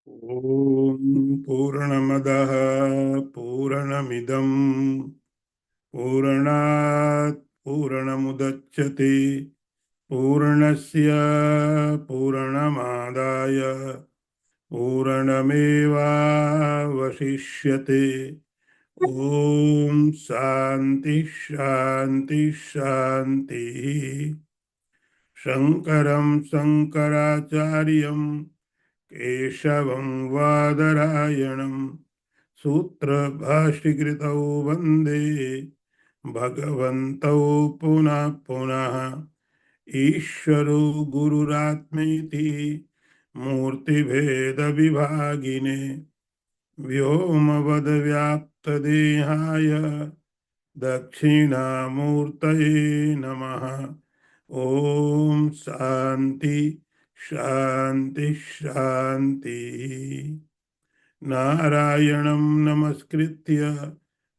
ॐ पूर्णमदः पूर्णमिदं पूर्णात् पूर्णमुदच्यते पूर्णस्य पूर्णमादाय पूर्णमेवावशिष्यते। ॐ शान्ति शान्ति शान्तिः। शङ्करं शङ्कराचार्यं केशवं वादरायणं सूत्रभाष्यकृतौ वन्दे भगवन्तौ पुनः पुनः। ईश्वरो गुरुरात्मेति मूर्तिभेदविभागिने व्योमवद्व्याप्तदेहाय दक्षिणामूर्तये नमः। ओम शांति शांति शांति। नारायणं नमस्कृत्य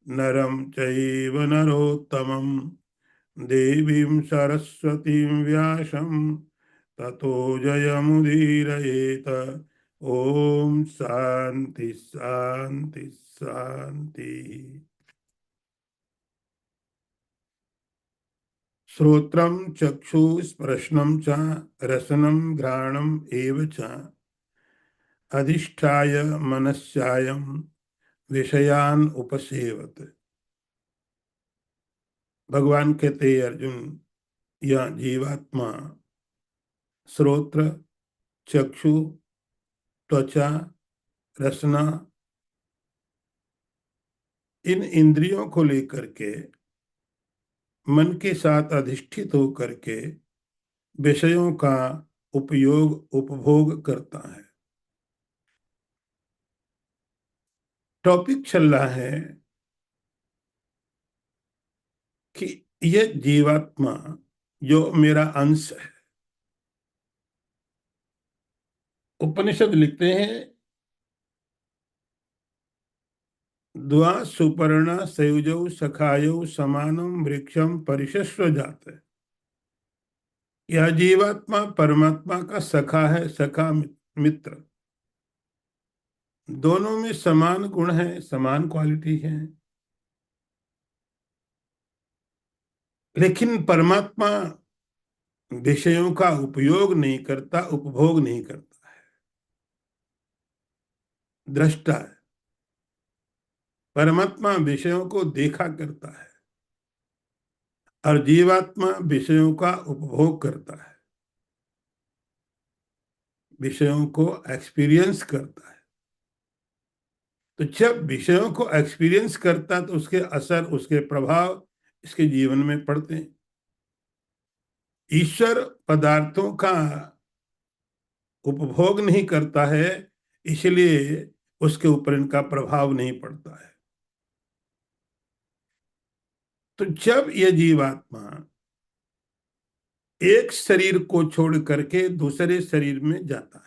नरं चैव नरोत्तमं देवीं सरस्वतीं व्यासं ततो जयमुदीरयेत। ओम शांति शांति शांति। श्रोत्रं चक्षु स्पर्शनं च रसनं घ्राणम् एव च अधिष्ठाय मनस्यायं विषयान उपसेवत। भगवान कहते हैं अर्जुन, यह जीवात्मा श्रोत्र चक्षु त्वचा रसना इन इंद्रियों को लेकर के मन के साथ अधिष्ठित होकर के विषयों का उपयोग उपभोग करता है। टॉपिक चल रहा है कि यह जीवात्मा जो मेरा अंश है, उपनिषद लिखते हैं द्वा सुपर्णा संयुजौ सखायौ समानम वृक्षम परिशस्व जात है। यह जीवात्मा परमात्मा का सखा है, सखा मित्र। दोनों में समान गुण है, समान क्वालिटी है, लेकिन परमात्मा विषयों का उपयोग नहीं करता, उपभोग नहीं करता है, दृष्टा है। परमात्मा विषयों को देखा करता है और जीवात्मा विषयों का उपभोग करता है, विषयों को एक्सपीरियंस करता है। तो जब विषयों को एक्सपीरियंस करता तो उसके असर, उसके प्रभाव इसके जीवन में पड़ते हैं। ईश्वर पदार्थों का उपभोग नहीं करता है, इसलिए उसके ऊपर इनका प्रभाव नहीं पड़ता है। तो जब यह जीवात्मा एक शरीर को छोड़ करके दूसरे शरीर में जाता है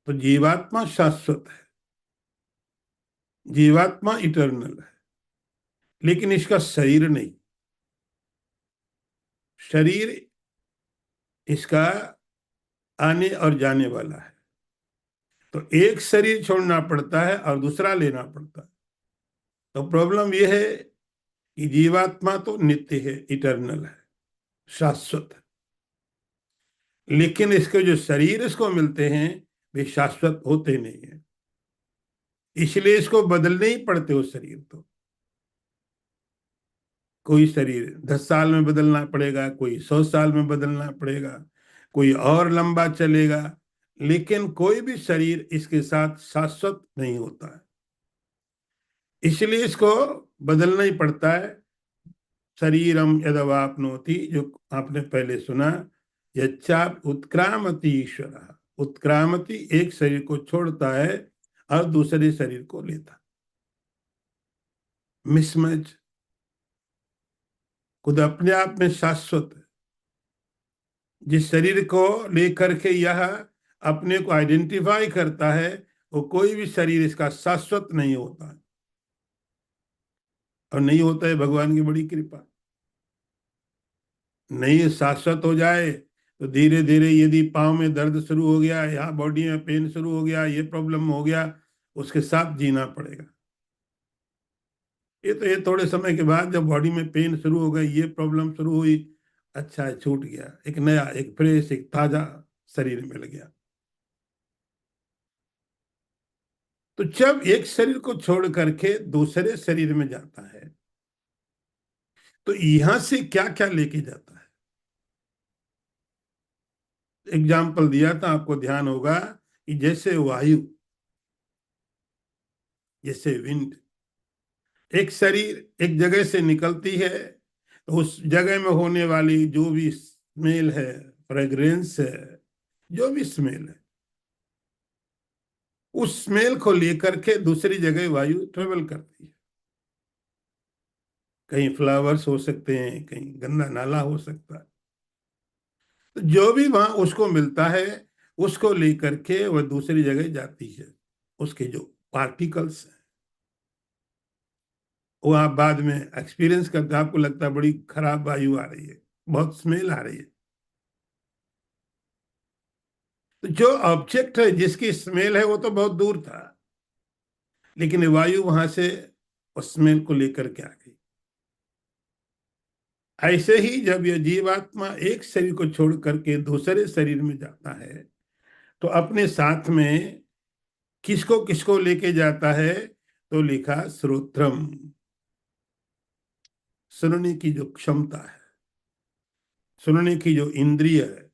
तो जीवात्मा शाश्वत है, जीवात्मा इटर्नल है, लेकिन इसका शरीर नहीं। शरीर इसका आने और जाने वाला है, तो एक शरीर छोड़ना पड़ता है और दूसरा लेना पड़ता है। तो प्रॉब्लम यह है कि जीवात्मा तो नित्य है, इटर्नल है, शाश्वत है, लेकिन इसके जो शरीर इसको मिलते हैं वे शाश्वत होते नहीं है, इसलिए इसको बदलने ही पड़ते हो शरीर। तो कोई शरीर 10 साल में बदलना पड़ेगा, कोई 100 साल में बदलना पड़ेगा, कोई और लंबा चलेगा, लेकिन कोई भी शरीर इसके साथ शाश्वत नहीं होता है, इसलिए इसको बदलना ही पड़ता है। शरीरम यदवाप्नोति, जो आपने पहले सुना, यच्चाप उत्क्रामति ईश्वर। उत्क्रामति एक शरीर को छोड़ता है और दूसरे शरीर को लेता। मिसमैच खुद अपने आप में शाश्वत है। जिस शरीर को लेकर के यह अपने को आइडेंटिफाई करता है वो कोई भी शरीर इसका शाश्वत नहीं होता है, और नहीं होता है भगवान की बड़ी कृपा। नहीं शाश्वत हो जाए तो धीरे धीरे यदि पाँव में दर्द शुरू हो गया, या बॉडी में पेन शुरू हो गया, ये प्रॉब्लम हो गया, उसके साथ जीना पड़ेगा। ये थोड़े समय के बाद जब बॉडी में पेन शुरू हो गई, ये प्रॉब्लम शुरू हुई, अच्छा छूट गया, एक नया, एक फ्रेश, एक ताजा शरीर मिल गया। तो जब एक शरीर को छोड़ करके दूसरे शरीर में जाता है, तो यहां से क्या क्या लेके जाता है। एग्जाम्पल दिया था, आपको ध्यान होगा कि जैसे वायु, जैसे विंड, एक शरीर एक जगह से निकलती है, तो उस जगह में होने वाली जो भी स्मेल है, फ्रेग्रेंस है, जो भी स्मेल है, उस स्मेल को लेकर के दूसरी जगह वायु ट्रेवल करती है। कहीं फ्लावर्स हो सकते हैं, कहीं गंदा नाला हो सकता है, तो जो भी वहां उसको मिलता है, उसको लेकर के वह दूसरी जगह जाती है। उसके जो पार्टिकल्स हैं, वो आप बाद में एक्सपीरियंस करते हैं, आपको लगता है बड़ी खराब वायु आ रही है, बहुत स्मेल आ रही है। तो जो ऑब्जेक्ट है जिसकी स्मेल है वो तो बहुत दूर था, लेकिन वायु वहां से उस स्मेल को लेकर के आ गई। ऐसे ही जब यह जीवात्मा एक शरीर को छोड़ करके दूसरे शरीर में जाता है, तो अपने साथ में किसको किसको लेके जाता है, तो लिखा श्रोत्रम, सुनने की जो क्षमता है, सुनने की जो इंद्रिय है,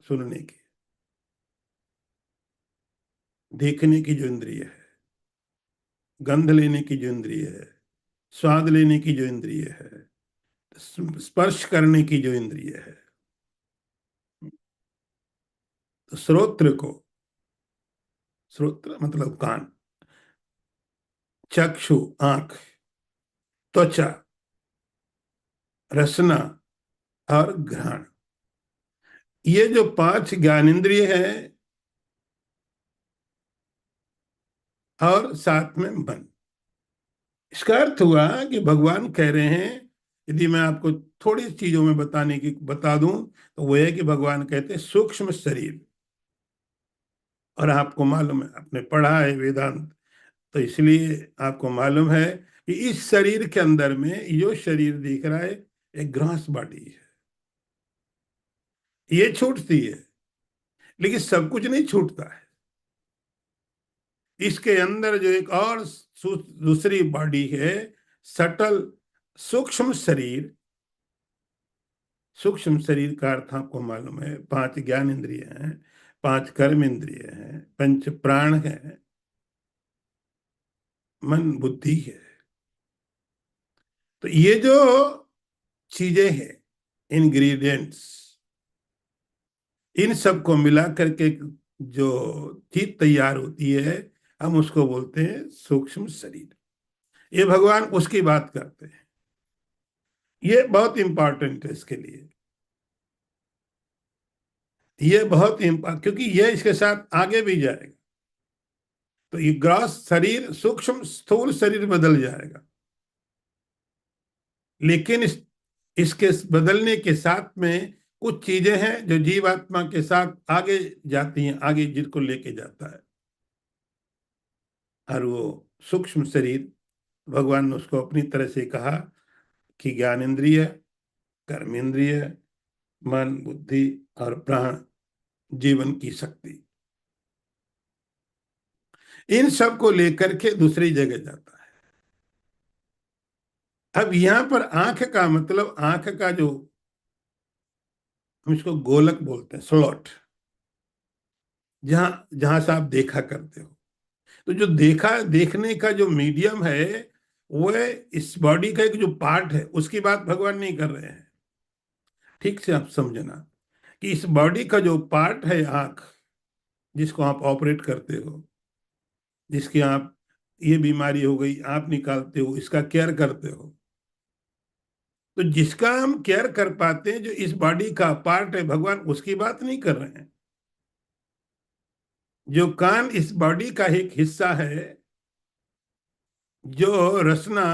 सुनने की, देखने की जो इंद्रिय है, गंध लेने की जो इंद्रिय है, स्वाद लेने की जो इंद्रिय है, स्पर्श करने की जो इंद्रिय है, तो श्रोत्र को, श्रोत्र मतलब कान, चक्षु आंख, त्वचा, रसना और घ्राण, ये जो पांच ज्ञानेंद्रिय है, और साथ में मन। इसका अर्थ हुआ कि भगवान कह रहे हैं, यदि मैं आपको थोड़ी चीजों में बताने की बता दूं, तो वो है कि भगवान कहते हैं सूक्ष्म शरीर। और आपको मालूम है, आपने पढ़ा है वेदांत, तो इसलिए आपको मालूम है कि इस शरीर के अंदर में जो शरीर दिख रहा है, एक ग्रॉस बॉडी है, ये छूटती है, लेकिन सब कुछ नहीं छूटता है। इसके अंदर जो एक और दूसरी बॉडी है, सटल सूक्ष्म शरीर। सूक्ष्म शरीर का अर्थ आपको मालूम है, पांच ज्ञान इंद्रिय हैं, पांच कर्म इंद्रिय हैं, पंच प्राण है, मन बुद्धि है। तो ये जो चीजें हैं, इंग्रेडिएंट्स, इन सब को मिला करके जो चीज तैयार होती है, हम उसको बोलते हैं सूक्ष्म शरीर। ये भगवान उसकी बात करते हैं। ये बहुत इंपॉर्टेंट है इसके लिए, ये बहुत इंपॉर्टेंट, क्योंकि ये इसके साथ आगे भी जाएगा। तो ये ग्रॉस शरीर सूक्ष्म स्थूल शरीर बदल जाएगा, लेकिन इसके बदलने के साथ में कुछ चीजें हैं जो जीवात्मा के साथ आगे जाती हैं, आगे जिसको लेके जाता है। और वो सूक्ष्म शरीर, भगवान ने उसको अपनी तरह से कहा कि ज्ञानेंद्रिय, कर्मेंद्रिय, मन बुद्धि और प्राण, जीवन की शक्ति, इन सब को लेकर के दूसरी जगह जाता है। अब यहां पर आंख का मतलब, आंख का जो, हम इसको गोलक बोलते हैं, स्लॉट, जहां जहां से आप देखा करते हो। तो जो देखने का जो मीडियम है, वो है इस बॉडी का एक जो पार्ट है, उसकी बात भगवान नहीं कर रहे हैं। ठीक से आप समझना कि इस बॉडी का जो पार्ट है आंख, जिसको आप ऑपरेट करते हो, जिसकी आप, ये बीमारी हो गई, आप निकालते हो, इसका केयर करते हो, तो जिसका हम केयर कर पाते हैं, जो इस बॉडी का पार्ट है, भगवान उसकी बात नहीं कर रहे हैं। जो कान इस बॉडी का एक हिस्सा है, जो रसना,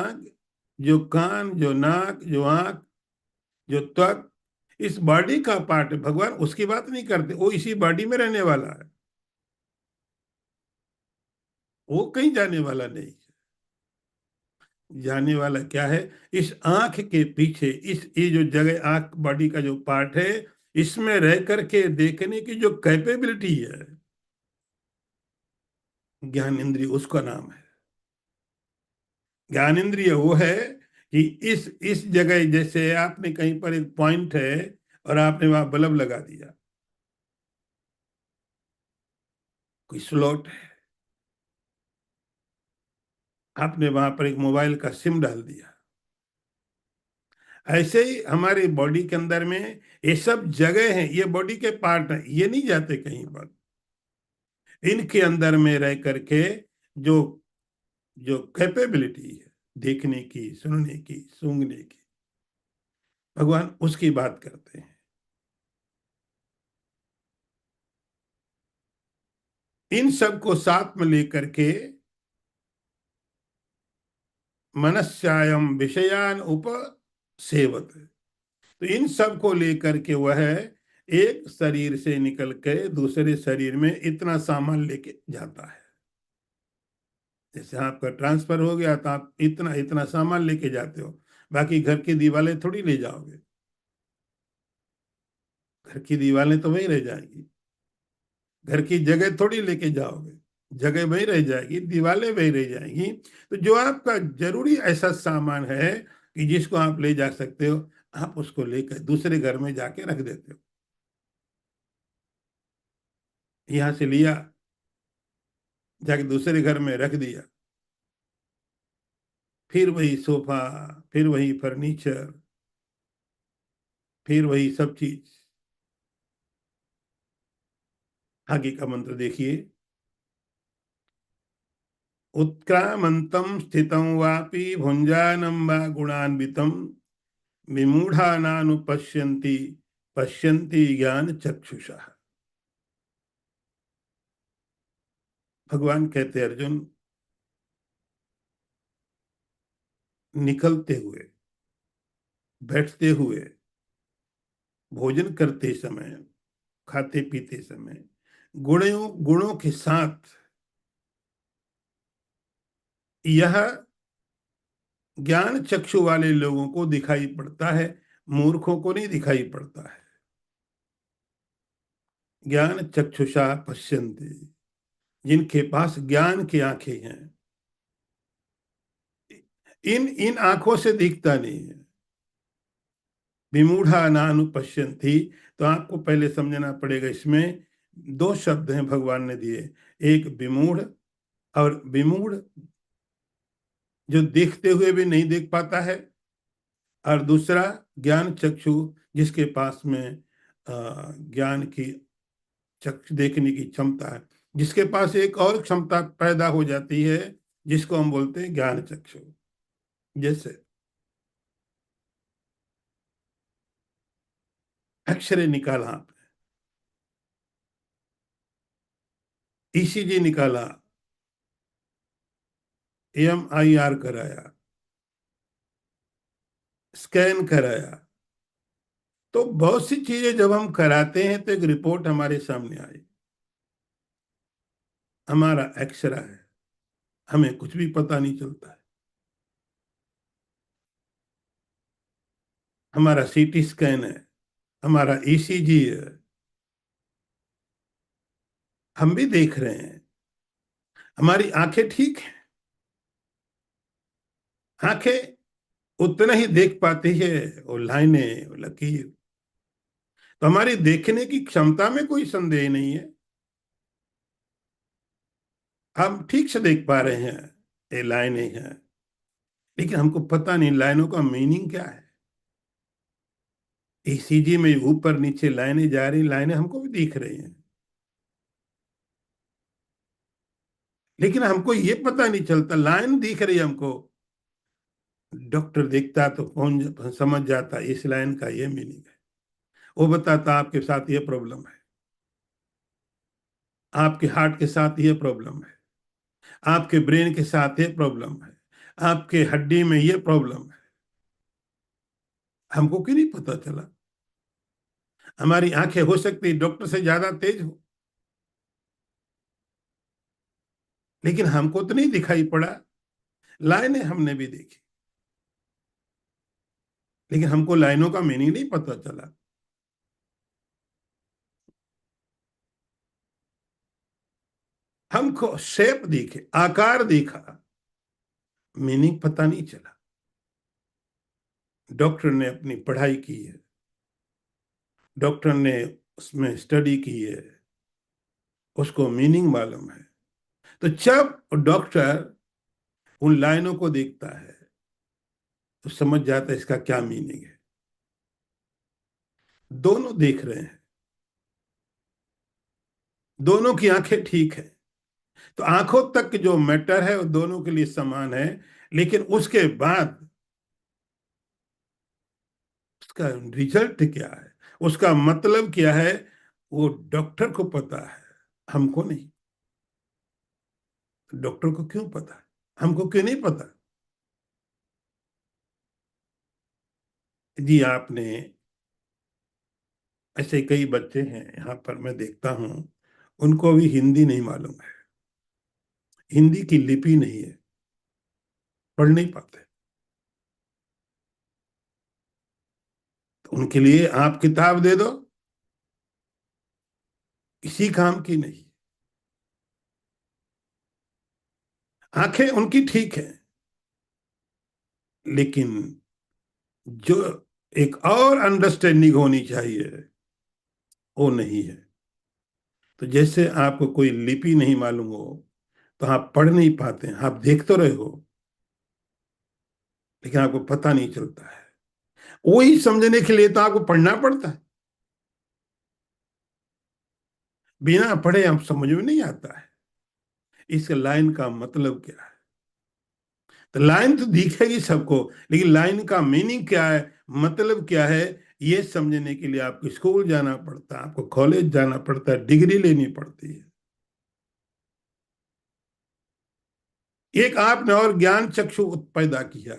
जो कान, जो नाक, जो आंख, जो त्वक इस बॉडी का पार्ट है, भगवान उसकी बात नहीं करते, वो इसी बॉडी में रहने वाला है, वो कहीं जाने वाला नहीं। जाने वाला क्या है? इस आंख के पीछे, इस ये जो जगह आंख बॉडी का जो पार्ट है, इसमें रह करके देखने की जो कैपेबिलिटी है, ज्ञान इंद्रिय उसका नाम है। ज्ञान इंद्रिय वो है कि इस जगह, जैसे आपने कहीं पर एक पॉइंट है और आपने वहां बल्ब लगा दिया, कोई स्लॉट है, आपने वहां पर एक मोबाइल का सिम डाल दिया, ऐसे ही हमारी बॉडी के अंदर में ये सब जगह हैं, ये बॉडी के पार्ट हैं, ये नहीं जाते कहीं पर। इनके अंदर में रह करके जो जो कैपेबिलिटी है देखने की, सुनने की, सूंघने की, भगवान उसकी बात करते हैं। इन सब को साथ में लेकर के मनस्यायम विषयान उप सेवत, तो इन सब को लेकर के वह एक शरीर से निकल के दूसरे शरीर में इतना सामान लेके जाता है। जैसे आपका ट्रांसफर हो गया तो आप इतना इतना सामान लेके जाते हो, बाकी घर की दीवारें थोड़ी ले जाओगे, घर की दीवारें तो वहीं रह जाएंगी, घर की जगह थोड़ी लेके जाओगे, जगह वहीं रह जाएगी, दीवारें वहीं रह जाएंगी। तो जो आपका जरूरी ऐसा सामान है कि जिसको आप ले जा सकते हो, आप उसको लेकर दूसरे घर में जाके रख देते हो। यहां से लिया, जाके दूसरे घर में रख दिया, फिर वही सोफा, फिर वही फर्नीचर, फिर वही सब चीज। आगे का मंत्र देखिए। उत्क्रामंतम स्थितं वापि भुंजानं वा गुणान्वितं विमूढ़ानानुपश्यन्ति पश्यन्ति ज्ञान चक्षुषा। भगवान कहते अर्जुन, निकलते हुए, बैठते हुए, भोजन करते समय, खाते पीते समय, गुणों गुणों के साथ यह ज्ञान चक्षु वाले लोगों को दिखाई पड़ता है, मूर्खों को नहीं दिखाई पड़ता है। ज्ञान चक्षुषा पश्यन्ति, जिनके पास ज्ञान की आंखें हैं, इन इन आंखों से दिखता नहीं है। विमूढ़ा नानुपश्यन्ति, तो आपको पहले समझना पड़ेगा, इसमें दो शब्द हैं भगवान ने दिए, एक विमूढ़, और विमूढ़ जो देखते हुए भी नहीं देख पाता है, और दूसरा ज्ञान चक्षु, जिसके पास में ज्ञान की चक्षु देखने की क्षमता है, जिसके पास एक और क्षमता पैदा हो जाती है, जिसको हम बोलते हैं ज्ञान चक्षु। जैसे एक्सरे निकाला आपने, ईसीजी निकाला, एमआईआर कराया, स्कैन कराया, तो बहुत सी चीजें जब हम कराते हैं तो एक रिपोर्ट हमारे सामने आई, हमारा एक्सरा है, हमें कुछ भी पता नहीं चलता है। हमारा सीटी स्कैन है, हमारा ईसीजी है, हम भी देख रहे हैं, हमारी आंखें ठीक है, आंखें उतना ही देख पाती है, वो लाइनें, वो लकीर, तो हमारी देखने की क्षमता में कोई संदेह नहीं है, हम ठीक से देख पा रहे हैं, ये लाइनें हैं, लेकिन हमको पता नहीं लाइनों का मीनिंग क्या है। ईसीजी में ऊपर नीचे लाइनें जा रही, लाइनें हमको भी दिख रही हैं, लेकिन हमको ये पता नहीं चलता, लाइन दिख रही है हमको, डॉक्टर देखता तो कौन समझ जाता इस लाइन का ये मीनिंग है, वो बताता आपके साथ ये प्रॉब्लम है, आपके हार्ट के साथ ये प्रॉब्लम है, आपके ब्रेन के साथ ये प्रॉब्लम है, आपके हड्डी में ये प्रॉब्लम है। हमको क्यों नहीं पता चला? हमारी आंखें हो सकती डॉक्टर से ज्यादा तेज हो, लेकिन हमको तो नहीं दिखाई पड़ा। लाइनें हमने भी देखी, लेकिन हमको लाइनों का मीनिंग नहीं पता चला। हमको शेप दिखे, आकार दिखा, मीनिंग पता नहीं चला। डॉक्टर ने अपनी पढ़ाई की है, डॉक्टर ने उसमें स्टडी की है, उसको मीनिंग मालूम है। तो जब डॉक्टर उन लाइनों को देखता है तो समझ जाता है इसका क्या मीनिंग है। दोनों देख रहे हैं, दोनों की आंखें ठीक है, तो आंखों तक जो मैटर है वो दोनों के लिए समान है। लेकिन उसके बाद उसका रिजल्ट क्या है, उसका मतलब क्या है, वो डॉक्टर को पता है, हमको नहीं। डॉक्टर को क्यों पता है, हमको क्यों नहीं पता? जी, आपने ऐसे कई बच्चे हैं यहाँ पर मैं देखता हूँ, उनको अभी हिंदी नहीं मालूम है, हिंदी की लिपि नहीं है, पढ़ नहीं पाते। तो उनके लिए आप किताब दे दो, किसी काम की नहीं। आंखें उनकी ठीक है, लेकिन जो एक और अंडरस्टैंडिंग होनी चाहिए वो नहीं है। तो जैसे आपको कोई लिपि नहीं मालूम हो तो आप पढ़ नहीं पाते हैं, आप देख तो रहे हो लेकिन आपको पता नहीं चलता है। वही समझने के लिए तो आपको पढ़ना पड़ता है। बिना पढ़े हम समझ में नहीं आता है इस लाइन का मतलब क्या है। तो लाइन तो दिखेगी सबको, लेकिन लाइन का मीनिंग क्या है, मतलब क्या है, ये समझने के लिए आपको स्कूल जाना पड़ता है, आपको कॉलेज जाना पड़ता है, डिग्री लेनी पड़ती है। एक आपने और ज्ञान चक्षु पैदा किया,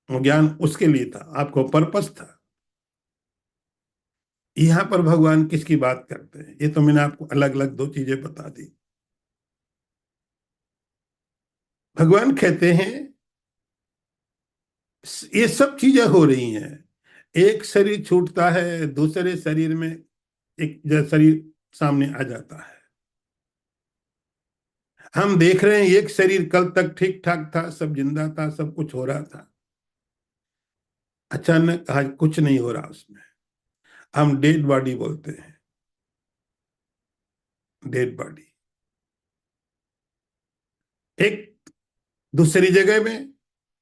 वो ज्ञान उसके लिए था, आपको पर्पस था। यहां पर भगवान किसकी बात करते हैं, ये तो मैंने आपको अलग अलग दो चीजें बता दी। भगवान कहते हैं ये सब चीजें हो रही हैं, एक शरीर छूटता है, दूसरे शरीर में एक शरीर सामने आ जाता है। हम देख रहे हैं एक शरीर कल तक ठीक ठाक था, सब जिंदा था, सब कुछ हो रहा था, अचानक आज कुछ नहीं हो रहा उसमें। हम डेड बॉडी बोलते हैं, डेड बॉडी। एक दूसरी जगह में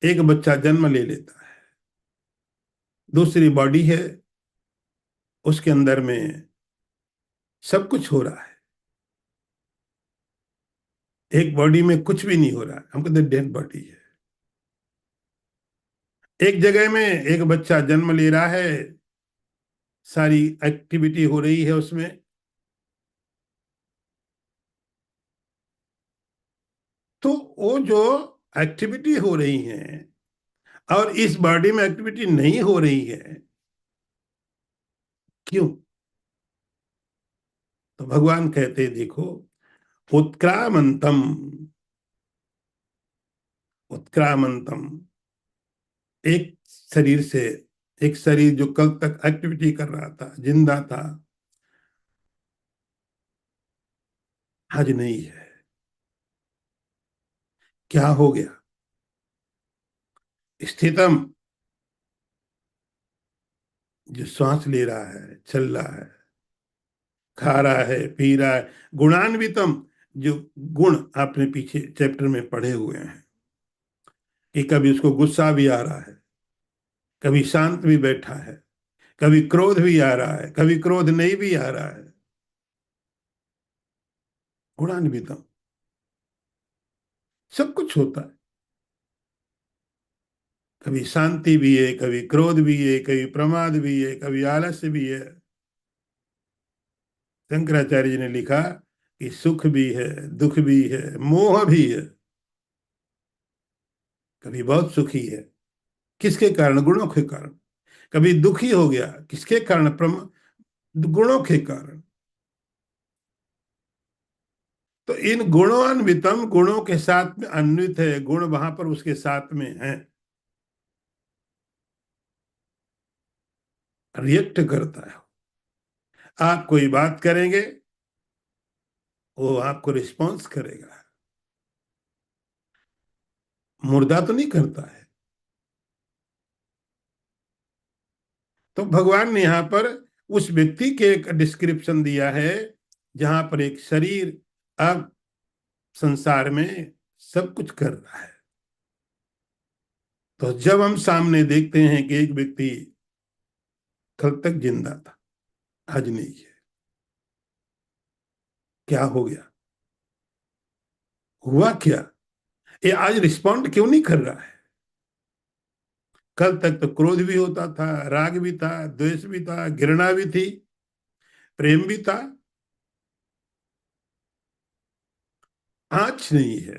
एक बच्चा जन्म ले लेता है, दूसरी बॉडी है, उसके अंदर में सब कुछ हो रहा है। एक बॉडी में कुछ भी नहीं हो रहा है, हम कहते डेड बॉडी है। एक जगह में एक बच्चा जन्म ले रहा है, सारी एक्टिविटी हो रही है उसमें, तो वो जो एक्टिविटी हो रही है और इस बॉडी में एक्टिविटी नहीं हो रही है, क्यों? तो भगवान कहते हैं देखो, उत्क्रामंतम, उत्क्रामंतम, एक शरीर से, एक शरीर जो कल तक एक्टिविटी कर रहा था, जिंदा था, आज नहीं है। क्या हो गया? स्थितम, जो सांस ले रहा है, चल रहा है, खा रहा है, पी रहा है, गुणान्वितम, जो गुण आपने पीछे चैप्टर में पढ़े हुए हैं कि कभी उसको गुस्सा भी आ रहा है, कभी शांत भी बैठा है, कभी क्रोध भी आ रहा है, कभी क्रोध नहीं भी आ रहा है, गुणान्वितम, सब कुछ होता है। कभी शांति भी है, कभी क्रोध भी है, कभी प्रमाद भी है, कभी आलस्य भी है। शंकराचार्य जी ने लिखा कि सुख भी है, दुख भी है, मोह भी है। कभी बहुत सुखी है, किसके कारण? गुणों के कारण। कभी दुखी हो गया, किसके कारण? गुणों के कारण। तो इन गुणोन्वितम, गुणों के साथ में अन्वित है, गुण वहां पर उसके साथ में है, रिएक्ट करता है। आप कोई बात करेंगे, वो आपको रिस्पॉन्स करेगा, मुर्दा तो नहीं करता है। तो भगवान ने यहाँ पर उस व्यक्ति के एक डिस्क्रिप्शन दिया है जहां पर एक शरीर अब संसार में सब कुछ कर रहा है। तो जब हम सामने देखते हैं कि एक व्यक्ति कल तक जिंदा था, आज नहीं है, क्या हो गया? हुआ क्या? ये आज रिस्पॉन्ड क्यों नहीं कर रहा है? कल तक तो क्रोध भी होता था, राग भी था, द्वेष भी था, घृणा भी थी, प्रेम भी था, आज नहीं है।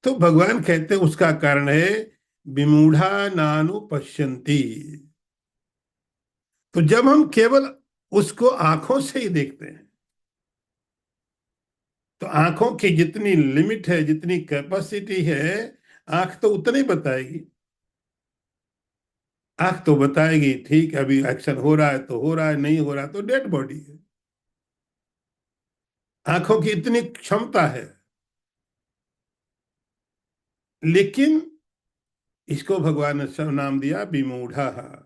तो भगवान कहते हैं उसका कारण है विमूढ़ा नानु पश्यन्ति। तो जब हम केवल उसको आंखों से ही देखते हैं, तो आंखों की जितनी लिमिट है, जितनी कैपेसिटी है, आंख तो उतनी बताएगी। आंख तो बताएगी ठीक है, अभी एक्शन हो रहा है तो हो रहा है, नहीं हो रहा तो डेड बॉडी है। आंखों की इतनी क्षमता है। लेकिन इसको भगवान ने सब नाम दिया विमूढ़ा,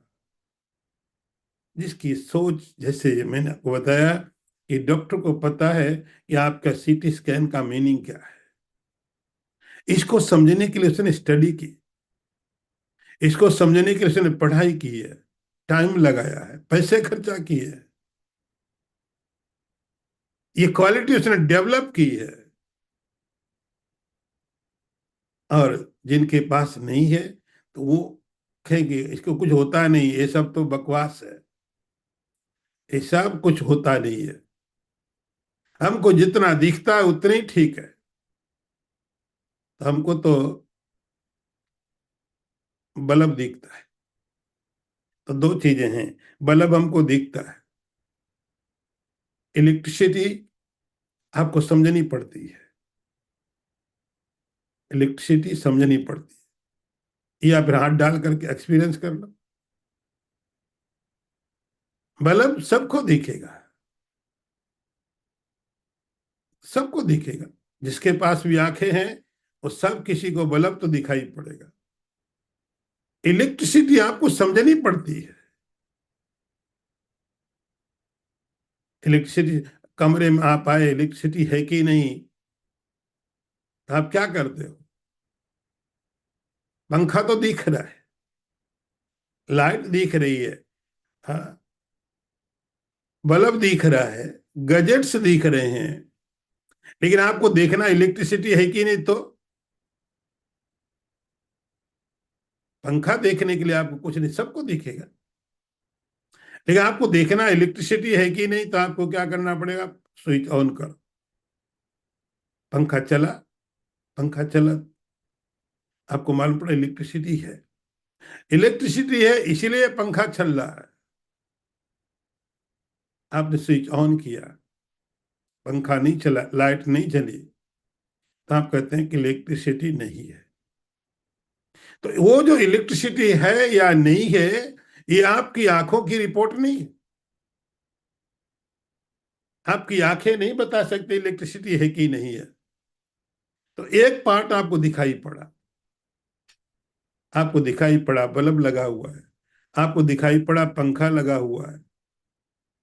जिसकी सोच, जैसे मैंने आपको बताया कि डॉक्टर को पता है कि आपका सीटी स्कैन का मीनिंग क्या है, इसको समझने के लिए उसने स्टडी की, इसको समझने के लिए उसने पढ़ाई की है, टाइम लगाया है, पैसे खर्चा किए है, ये क्वालिटी उसने डेवलप की है। और जिनके पास नहीं है तो वो कहेंगे इसको कुछ होता नहीं, ये सब तो बकवास है, ये सब कुछ होता नहीं है, हमको जितना दिखता है उतना ही ठीक है। तो हमको तो बल्ब दिखता है। तो दो चीजें हैं, बल्ब हमको दिखता है, इलेक्ट्रिसिटी आपको समझनी पड़ती है, इलेक्ट्रिसिटी समझनी पड़ती है, या फिर हाथ डाल करके एक्सपीरियंस कर लो। बल्ब सबको दिखेगा, सबको दिखेगा, जिसके पास भी आंखें हैं वो सब किसी को बल्ब तो दिखाई पड़ेगा। इलेक्ट्रिसिटी आपको समझनी पड़ती है। इलेक्ट्रिसिटी, कमरे में आप आए, इलेक्ट्रिसिटी है कि नहीं, तो आप क्या करते हो? पंखा तो दिख रहा है, लाइट दिख रही है, हाँ, बल्ब दिख रहा है, गैजेट्स दिख रहे हैं, लेकिन आपको देखना इलेक्ट्रिसिटी है कि नहीं। तो पंखा देखने के लिए आपको कुछ नहीं, सबको दिखेगा, लेकिन आपको देखना इलेक्ट्रिसिटी है कि नहीं, तो आपको क्या करना पड़ेगा? स्विच ऑन करो, पंखा चला, पंखा चला, आपको मालूम पड़ा इलेक्ट्रिसिटी है। इलेक्ट्रिसिटी है इसीलिए पंखा चल रहा है, आपने स्विच ऑन किया, पंखा नहीं चला, लाइट नहीं जली, तो आप कहते हैं कि इलेक्ट्रिसिटी नहीं है। तो वो जो इलेक्ट्रिसिटी है या नहीं है, ये आपकी आंखों की रिपोर्ट नहीं है। आपकी आंखें नहीं बता सकती इलेक्ट्रिसिटी है कि नहीं है। तो एक पार्ट आपको दिखाई पड़ा, आपको दिखाई पड़ा बल्ब लगा हुआ है, आपको दिखाई पड़ा पंखा लगा हुआ है,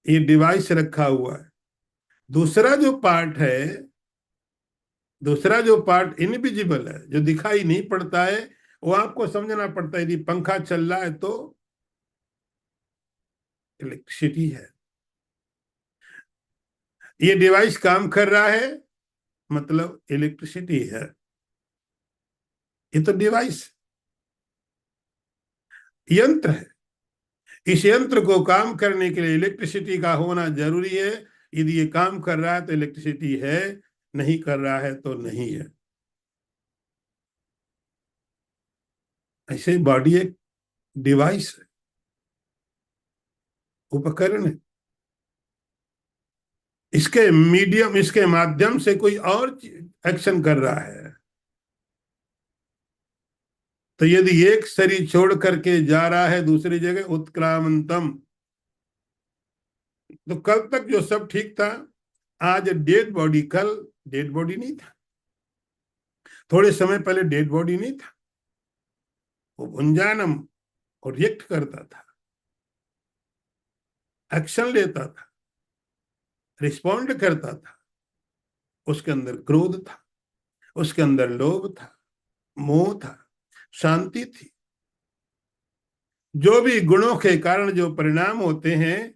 ये डिवाइस रखा हुआ है। दूसरा जो पार्ट है, दूसरा जो पार्ट इनविजिबल है, जो दिखाई नहीं पड़ता है, वो आपको समझना पड़ता है। यदि पंखा चल रहा है तो इलेक्ट्रिसिटी है, ये डिवाइस काम कर रहा है मतलब इलेक्ट्रिसिटी है। ये तो डिवाइस, यंत्र है, इस यंत्र को काम करने के लिए इलेक्ट्रिसिटी का होना जरूरी है। यदि ये काम कर रहा है तो इलेक्ट्रिसिटी है, नहीं कर रहा है तो नहीं है। ऐसे बॉडी है, डिवाइस है, उपकरण है। इसके मीडियम, इसके माध्यम से कोई और एक्शन कर रहा है। तो यदि एक शरीर छोड़ करके जा रहा है दूसरी जगह, उत्क्रामंतम, तो कल तक जो सब ठीक था, आज डेड बॉडी, कल डेड बॉडी नहीं था, थोड़े समय पहले डेड बॉडी नहीं था। वो भुंजानम और रिएक्ट करता था, एक्शन लेता था, रिस्पॉन्ड करता था। उसके अंदर क्रोध था, उसके अंदर लोभ था, मोह था, शांति थी। जो भी गुणों के कारण जो परिणाम होते हैं,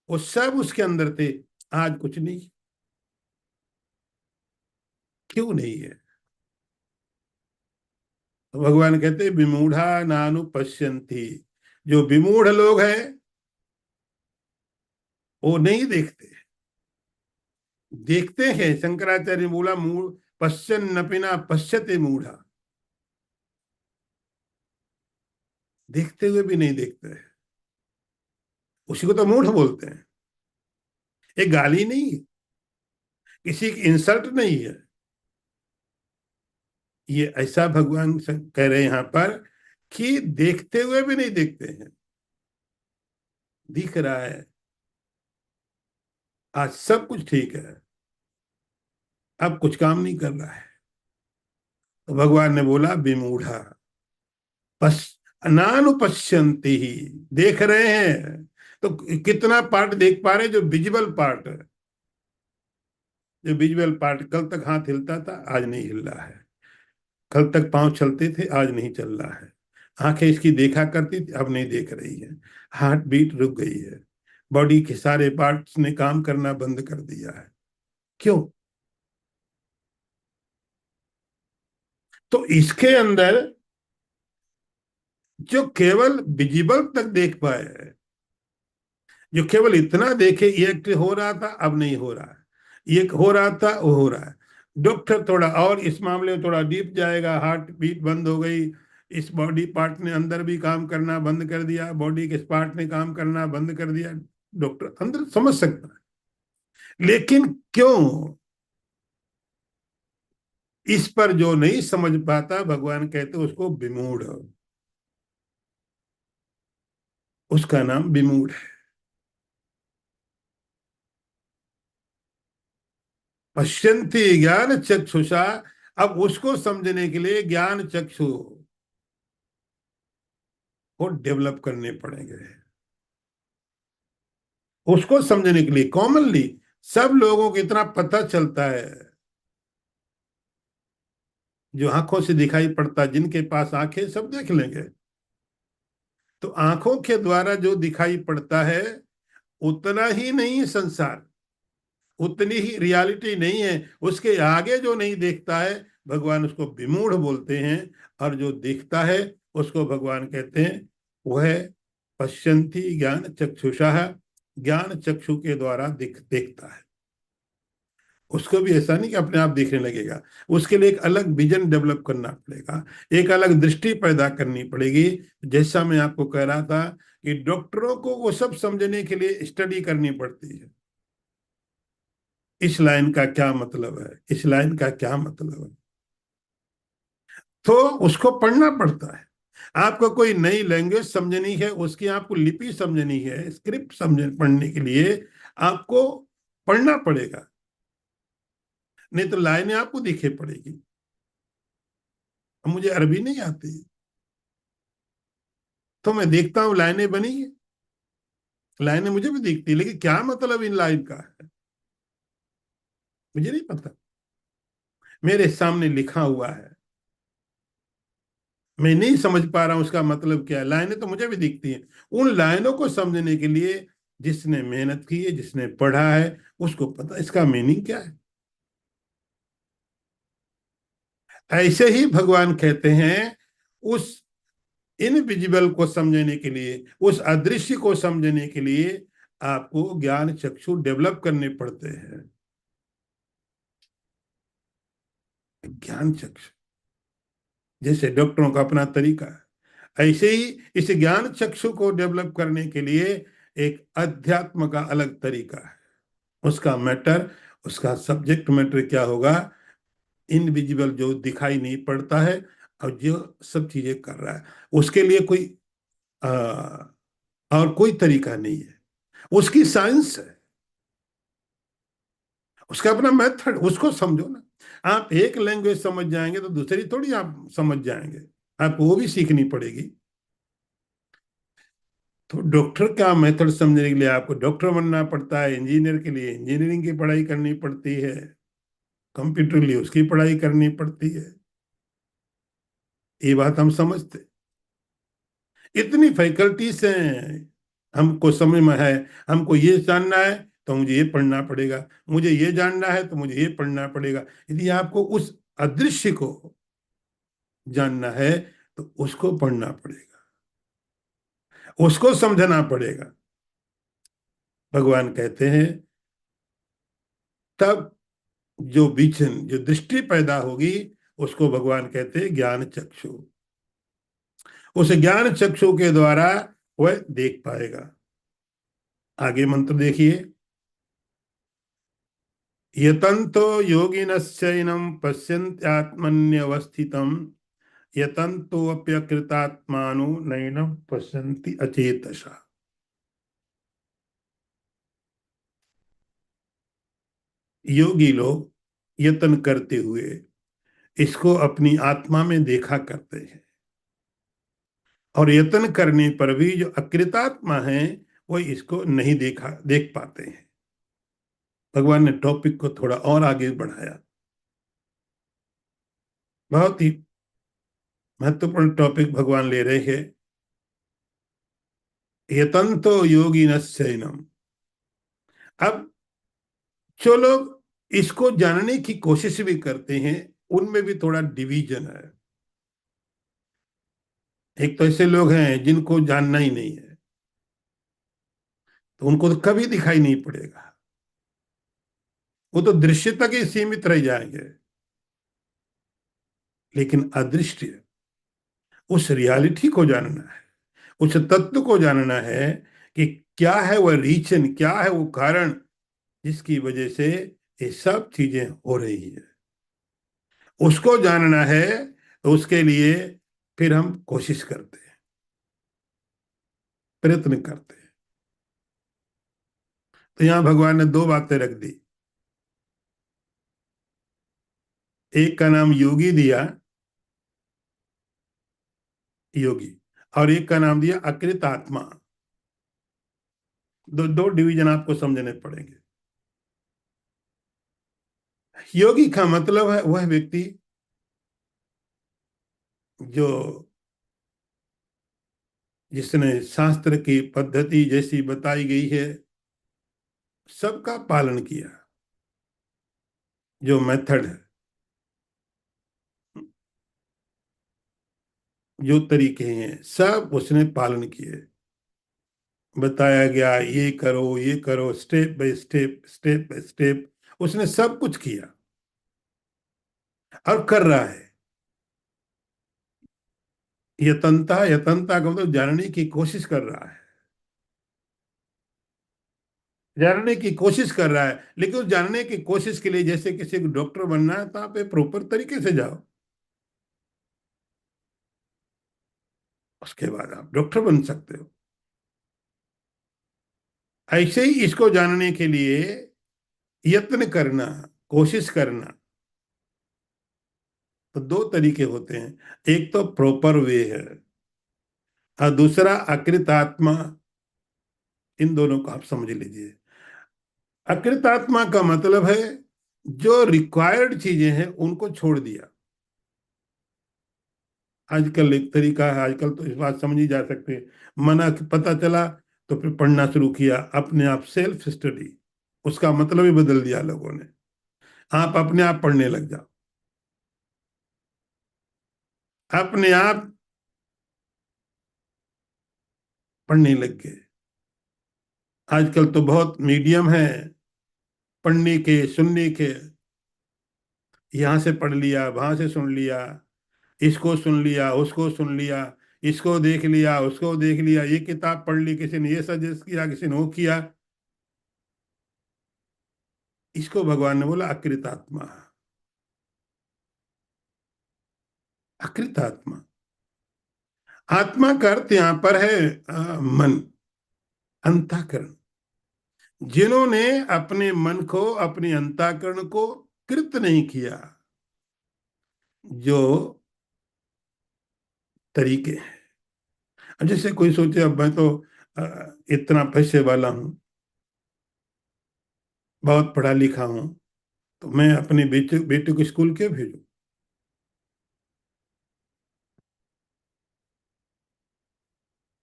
वो सब उसके अंदर थे। आज कुछ नहीं। क्यों नहीं है? तो भगवान कहते विमूढ़ा नानु पश्यंती। जो विमूढ़ लोग हैं वो नहीं देखते। देखते हैं, शंकराचार्य बोला, मूढ़ पश्चन नपिना पश्यते मूढ़ा। देखते हुए भी नहीं देखते हैं, उसी को तो मूढ़ बोलते हैं। ये गाली नहीं है, किसी की इंसल्ट नहीं है। ये ऐसा भगवान कह रहे हैं यहाँ पर कि देखते हुए भी नहीं देखते हैं। दिख रहा है, आज सब कुछ ठीक है, अब कुछ काम नहीं कर रहा है। तो भगवान ने बोला विमूढ़ा पश अनानुपश्यंती ही, देख रहे हैं तो कितना पार्ट देख पा रहे, जो विजिबल पार्ट है। जो विजुअल पार्ट, कल तक हाथ हिलता था, आज नहीं हिल रहा है। कल तक पांव चलते थे, आज नहीं चल रहा है। आंखें इसकी देखा करती थी, अब नहीं देख रही है। हार्ट बीट रुक गई है। बॉडी के सारे पार्ट्स ने काम करना बंद कर दिया है। क्यों? तो इसके अंदर जो केवल विजिबल तक देख पाए है, जो केवल इतना देखे, ये हो रहा था अब नहीं हो रहा है, ये हो रहा था वो हो रहा है। डॉक्टर थोड़ा और इस मामले में थोड़ा डीप जाएगा, हार्ट बीट बंद हो गई, इस बॉडी पार्ट ने अंदर भी काम करना बंद कर दिया, बॉडी के पार्ट ने काम करना बंद कर दिया। डॉक्टर अंदर समझ सकता है, लेकिन क्यों? इस पर जो नहीं समझ पाता, भगवान कहते उसको विमूढ़, उसका नाम विमूढ़ है। पश्यंती ज्ञान चक्षुषा। अब उसको समझने के लिए ज्ञान चक्षु को डेवलप करने पड़ेंगे। उसको समझने के लिए कॉमनली सब लोगों को इतना पता चलता है, जो आंखों से दिखाई पड़ता, जिनके पास आंखें सब देख लेंगे। तो आंखों के द्वारा जो दिखाई पड़ता है उतना ही नहीं संसार, उतनी ही रियलिटी नहीं है। उसके आगे जो नहीं देखता है, भगवान उसको विमूढ़ बोलते हैं। और जो दिखता है उसको भगवान कहते हैं वह पश्यंती ज्ञान चक्षुषा, ज्ञान चक्षु के द्वारा देखता है। उसको भी ऐसा नहीं कि अपने आप दिखने लगेगा, उसके लिए एक अलग विजन डेवलप करना पड़ेगा, एक अलग दृष्टि पैदा करनी पड़ेगी। जैसा मैं आपको कह रहा था कि डॉक्टरों को वो सब समझने के लिए स्टडी करनी पड़ती है। इस लाइन का क्या मतलब है, इस लाइन का क्या मतलब है, तो उसको पढ़ना पड़ता है। आपको कोई नई लैंग्वेज समझनी है, उसकी आपको लिपि समझनी है, स्क्रिप्ट समझ पढ़ने के लिए आपको पढ़ना पड़ेगा, नहीं तो लाइनें आपको दिखे पड़ेगी। अब मुझे अरबी नहीं आती, तो मैं देखता हूँ लाइनें बनी है, लाइनें मुझे भी दिखती है, लेकिन क्या मतलब इन लाइन का है मुझे नहीं पता। मेरे सामने लिखा हुआ है, मैं नहीं समझ पा रहा हूं उसका मतलब क्या है। लाइनें तो मुझे भी दिखती हैं। उन लाइनों को समझने के लिए जिसने मेहनत की है, जिसने पढ़ा है, उसको पता इसका मीनिंग क्या है। ऐसे ही भगवान कहते हैं उस इनविजिबल को समझने के लिए, उस अदृश्य को समझने के लिए आपको ज्ञान चक्षु डेवलप करने पड़ते हैं। ज्ञान चक्षु, जैसे डॉक्टरों का अपना तरीका है, ऐसे ही इस ज्ञान चक्षु को डेवलप करने के लिए एक अध्यात्म का अलग तरीका है। उसका मैटर, उसका सब्जेक्ट मैटर क्या होगा? इनविजिबल, जो दिखाई नहीं पड़ता है और जो सब चीजें कर रहा है, उसके लिए कोई आ, और कोई तरीका नहीं है। उसकी साइंस है, उसका अपना मेथड, उसको समझो ना। आप एक लैंग्वेज समझ जाएंगे तो दूसरी थोड़ी आप समझ जाएंगे, आपको वो भी सीखनी पड़ेगी। तो डॉक्टर का मेथड समझने के लिए आपको डॉक्टर बनना पड़ता है, इंजीनियर के लिए इंजीनियरिंग की पढ़ाई करनी पड़ती है, कंप्यूटर के लिए उसकी पढ़ाई करनी पड़ती है। ये बात हम समझते, इतनी फैकल्टीज हैं हमको समझ में है। हमको ये जानना है तो मुझे ये पढ़ना पड़ेगा, मुझे ये जानना है तो मुझे ये पढ़ना पड़ेगा। यदि आपको उस अदृश्य को जानना है तो उसको पढ़ना पड़ेगा, उसको समझना पड़ेगा। भगवान कहते हैं तब जो विजन, जो दृष्टि पैदा होगी, उसको भगवान कहते हैं ज्ञान चक्षु। उस ज्ञान चक्षु के द्वारा वह देख पाएगा। आगे मंत्र देखिए। यतन्तो योगिनश्चैनं पश्यन्त्यात्मन्यवस्थितं यतन्तोऽप्यकृतात्मानो नैनं पश्यन्ति अचेतसा। योगी लोग यत्न करते हुए इसको अपनी आत्मा में देखा करते हैं, और यत्न करने पर भी जो अकृतात्मा है वो इसको नहीं देख पाते हैं। भगवान ने टॉपिक को थोड़ा और आगे बढ़ाया। बहुत ही महत्वपूर्ण टॉपिक भगवान ले रहे हैं। यतन्तो योगी नश्चैनम। अब जो लोग इसको जानने की कोशिश भी करते हैं, उनमें भी थोड़ा डिवीजन है। एक तो ऐसे लोग हैं जिनको जानना ही नहीं है, तो उनको तो कभी दिखाई नहीं पड़ेगा, वो तो दृश्य तक ही सीमित रह जाएंगे। लेकिन अदृश्य, उस रियलिटी को जानना है, उस तत्व को जानना है कि क्या है वह रीजन, क्या है वो कारण जिसकी वजह से ये सब चीजें हो रही है, उसको जानना है। तो उसके लिए फिर हम कोशिश करते हैं, प्रयत्न करते हैं। तो यहां भगवान ने दो बातें रख दी। एक का नाम योगी दिया, योगी, और एक का नाम दिया अकृत आत्मा। दो दो डिवीजन आपको समझने पड़ेंगे। योगी का मतलब है वह व्यक्ति जो, जिसने शास्त्र की पद्धति जैसी बताई गई है सबका पालन किया, जो मेथड है, जो तरीके हैं, सब उसने पालन किए। बताया गया ये करो, step by step, step by step, उसने सब कुछ किया और कर रहा है। यतनता, यतनता का मतलब जानने की कोशिश कर रहा है, जानने की कोशिश कर रहा है। लेकिन उस जानने की कोशिश के लिए, जैसे किसी को डॉक्टर बनना है तो आप एक प्रॉपर तरीके से जाओ, उसके बाद आप डॉक्टर बन सकते हो। ऐसे ही इसको जानने के लिए यत्न करना, कोशिश करना, तो दो तरीके होते हैं। एक तो प्रॉपर वे है और दूसरा अकृतात्मा। इन दोनों को आप समझ लीजिए। अकृतात्मा का मतलब है जो रिक्वायर्ड चीजें हैं उनको छोड़ दिया। आजकल एक तरीका है, आजकल तो इस बात समझ ही जा सकते हैं, मना पता चला तो फिर पढ़ना शुरू किया अपने आप, सेल्फ स्टडी। उसका मतलब ही बदल दिया लोगों ने। आप अपने आप पढ़ने लग जाओ, अपने आप पढ़ने लग गए। आजकल तो बहुत मीडियम है पढ़ने के, सुनने के। यहाँ से पढ़ लिया, वहां से सुन लिया, इसको सुन लिया, उसको सुन लिया, इसको देख लिया, उसको देख लिया, ये किताब पढ़ ली, किसी ने ये सजेस्ट किया, किसी ने वो किया। इसको भगवान ने बोला अकृत आत्मा। अकृत आत्मा, आत्मा का अर्थ यहां पर है मन, अंतःकरण। जिन्होंने अपने मन को, अपने अंतःकरण को कृत नहीं किया, जो तरीके हैं। अब जैसे कोई सोचे अब मैं तो अ, इतना पैसे वाला हूं, बहुत पढ़ा लिखा हूं, तो मैं अपने बेटे बेटे को स्कूल क्यों भेजूं?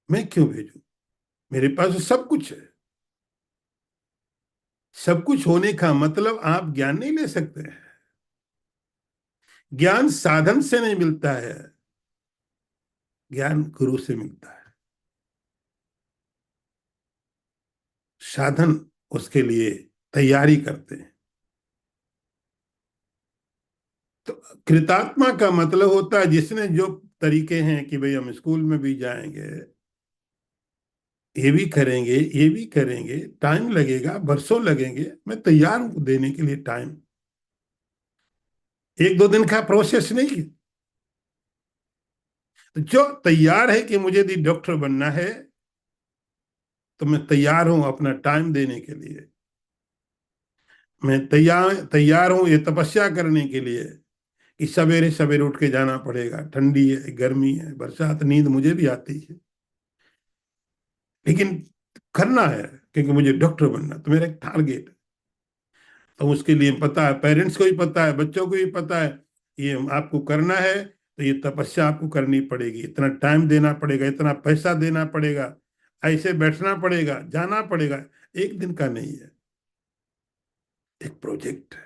मैं क्यों भेजूं? मेरे पास तो सब कुछ है। सब कुछ होने का मतलब आप ज्ञान नहीं ले सकते हैं। ज्ञान साधन से नहीं मिलता है, ज्ञान गुरु से मिलता है। साधन उसके लिए तैयारी करते हैं। तो कृतात्मा का मतलब होता है जिसने जो तरीके हैं कि भाई हम स्कूल में भी जाएंगे, ये भी करेंगे, ये भी करेंगे, टाइम लगेगा, बरसों लगेंगे, मैं तैयार हूं देने के लिए टाइम। एक दो दिन का प्रोसेस नहीं है। तो जो तैयार है कि मुझे यदि डॉक्टर बनना है, तो मैं तैयार हूं अपना टाइम देने के लिए। मैं तैयार तैयार हूं ये तपस्या करने के लिए कि सवेरे सवेरे उठ के जाना पड़ेगा, ठंडी है, गर्मी है, बरसात, नींद मुझे भी आती है, लेकिन करना है क्योंकि मुझे डॉक्टर बनना, तो मेरा एक टारगेट है। तो उसके लिए पता है, पेरेंट्स को भी पता है, बच्चों को भी पता है, ये आपको करना है तो ये तपस्या आपको करनी पड़ेगी, इतना टाइम देना पड़ेगा, इतना पैसा देना पड़ेगा, ऐसे बैठना पड़ेगा, जाना पड़ेगा। एक दिन का नहीं है, एक प्रोजेक्ट है।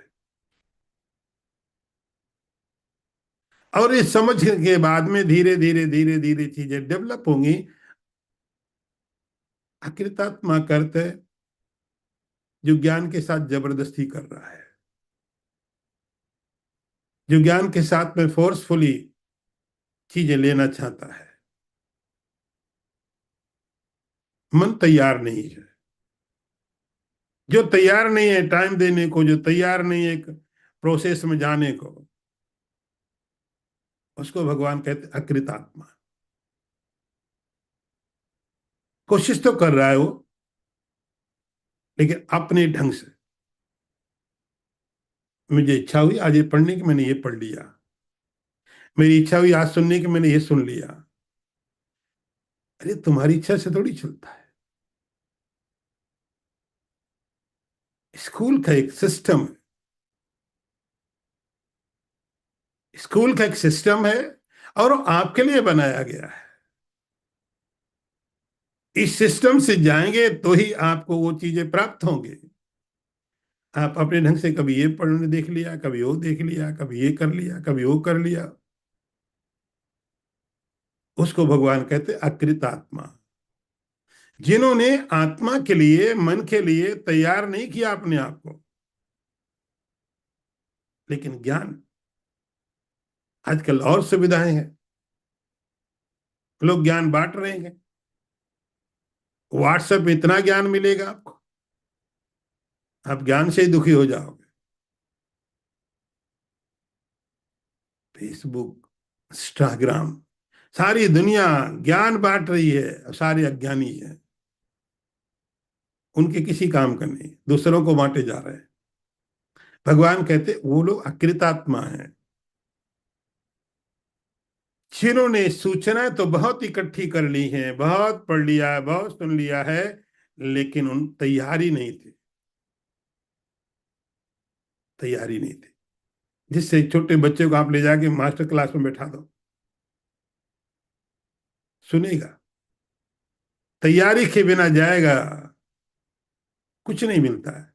और ये समझ के बाद में धीरे धीरे धीरे धीरे चीजें डेवलप होंगी। अकृतात्मा करते जो ज्ञान के साथ जबरदस्ती कर रहा है, जो ज्ञान के साथ में फोर्सफुली चीजें लेना चाहता है। मन तैयार नहीं है, जो तैयार नहीं है टाइम देने को, जो तैयार नहीं है एक प्रोसेस में जाने को, उसको भगवान कहते अकृत आत्मा। कोशिश तो कर रहा है वो, लेकिन अपने ढंग से। मुझे इच्छा हुई आज ये पढ़ने की, मैंने ये पढ़ लिया। मेरी इच्छा हुई आज सुनने की, मैंने ये सुन लिया। अरे तुम्हारी इच्छा से थोड़ी चलता है। स्कूल का एक सिस्टम है, स्कूल का एक सिस्टम है, और वो आपके लिए बनाया गया है। इस सिस्टम से जाएंगे तो ही आपको वो चीजें प्राप्त होंगे। आप अपने ढंग से कभी ये पढ़ने देख लिया, कभी वो देख लिया, कभी ये कर लिया, कभी वो कर लिया, उसको भगवान कहते अकृत आत्मा। जिन्होंने आत्मा के लिए, मन के लिए तैयार नहीं किया अपने आप को। लेकिन ज्ञान, आजकल और सुविधाएं हैं, लोग ज्ञान बांट रहे हैं। व्हाट्सएप में इतना ज्ञान मिलेगा आपको, आप ज्ञान से ही दुखी हो जाओगे। फेसबुक, इंस्टाग्राम, सारी दुनिया ज्ञान बांट रही है, सारे अज्ञानी है, उनके किसी काम का नहीं, दूसरों को बांटे जा रहे हैं। भगवान कहते वो लोग अकृतात्मा हैं, जिन्होंने सूचनाएं तो बहुत इकट्ठी कर ली हैं, बहुत पढ़ लिया है, बहुत सुन लिया है, लेकिन उन तैयारी नहीं थी, तैयारी नहीं थी। जिससे छोटे बच्चे को आप ले जाके मास्टर क्लास में बैठा दो, सुनेगा? तैयारी के बिना जाएगा, कुछ नहीं मिलता है।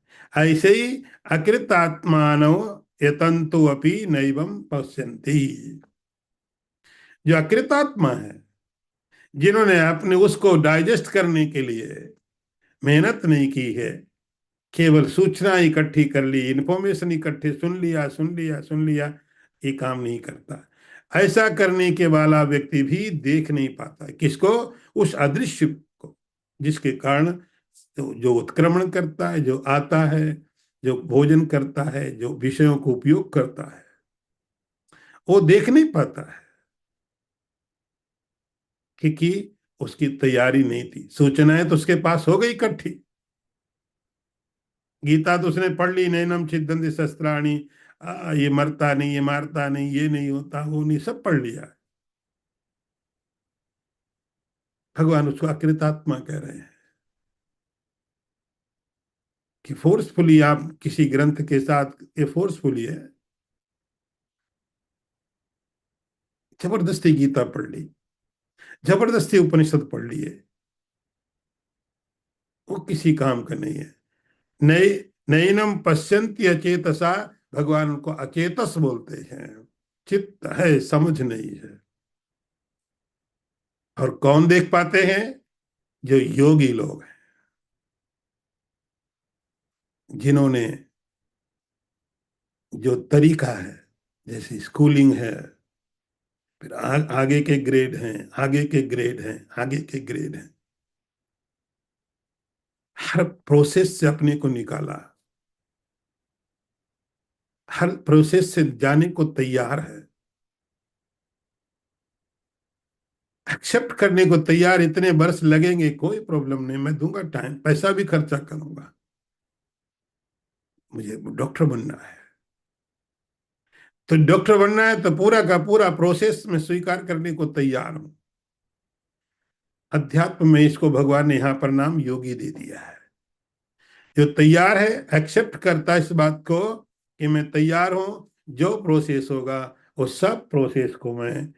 ऐसे ही अकृत आत्मानो यतंतु अपि नैवम पश्यन्ति। जो अकृत आत्मा है, जिन्होंने अपने उसको डाइजेस्ट करने के लिए मेहनत नहीं की है, केवल सूचना इकट्ठी कर ली, इंफॉर्मेशन इकट्ठी, सुन लिया सुन लिया सुन लिया, ये काम नहीं करता। ऐसा करने के वाला व्यक्ति भी देख नहीं पाता है किसको, उस अदृश्य को, जिसके कारण जो उत्क्रमण करता है, जो आता है, जो भोजन करता है, जो विषयों को उपयोग करता है, वो देख नहीं पाता है क्योंकि उसकी तैयारी नहीं थी। सूचनाएं तो उसके पास हो गई इकट्ठी, गीता तो उसने पढ़ ली, नैनम छिदन्ति शस्त्राणी, ये मरता नहीं, ये मारता नहीं, ये नहीं होता, वो नहीं, सब पढ़ लिया। भगवान उसको अकृतात्मा कह रहे हैं कि फोर्सफुली आप किसी ग्रंथ के साथ, ये फोर्सफुली है, जबरदस्ती गीता पढ़ ली, जबरदस्ती उपनिषद पढ़ लिए, वो किसी काम का नहीं है। नई नैनम पश्यन्ति अचेतसा, भगवान उनको अचेतस बोलते हैं। चित्त है, समझ नहीं है। और कौन देख पाते हैं? जो योगी लोग हैं, जिन्होंने जो तरीका है, जैसे स्कूलिंग है, फिर आगे के ग्रेड हैं, आगे के ग्रेड हैं, आगे के ग्रेड हैं, हर प्रोसेस से अपने को निकाला, हर प्रोसेस से जाने को तैयार है, एक्सेप्ट करने को तैयार। इतने वर्ष लगेंगे, कोई प्रॉब्लम नहीं, मैं दूंगा टाइम, पैसा भी खर्चा करूंगा, मुझे डॉक्टर बनना है। तो डॉक्टर बनना है तो पूरा का पूरा प्रोसेस में स्वीकार करने को तैयार हूं। अध्यात्म में इसको भगवान ने यहां पर नाम योगी दे दिया है। जो तैयार है, एक्सेप्ट करता है इस बात को कि मैं तैयार हूं, जो प्रोसेस होगा वो सब प्रोसेस को मैं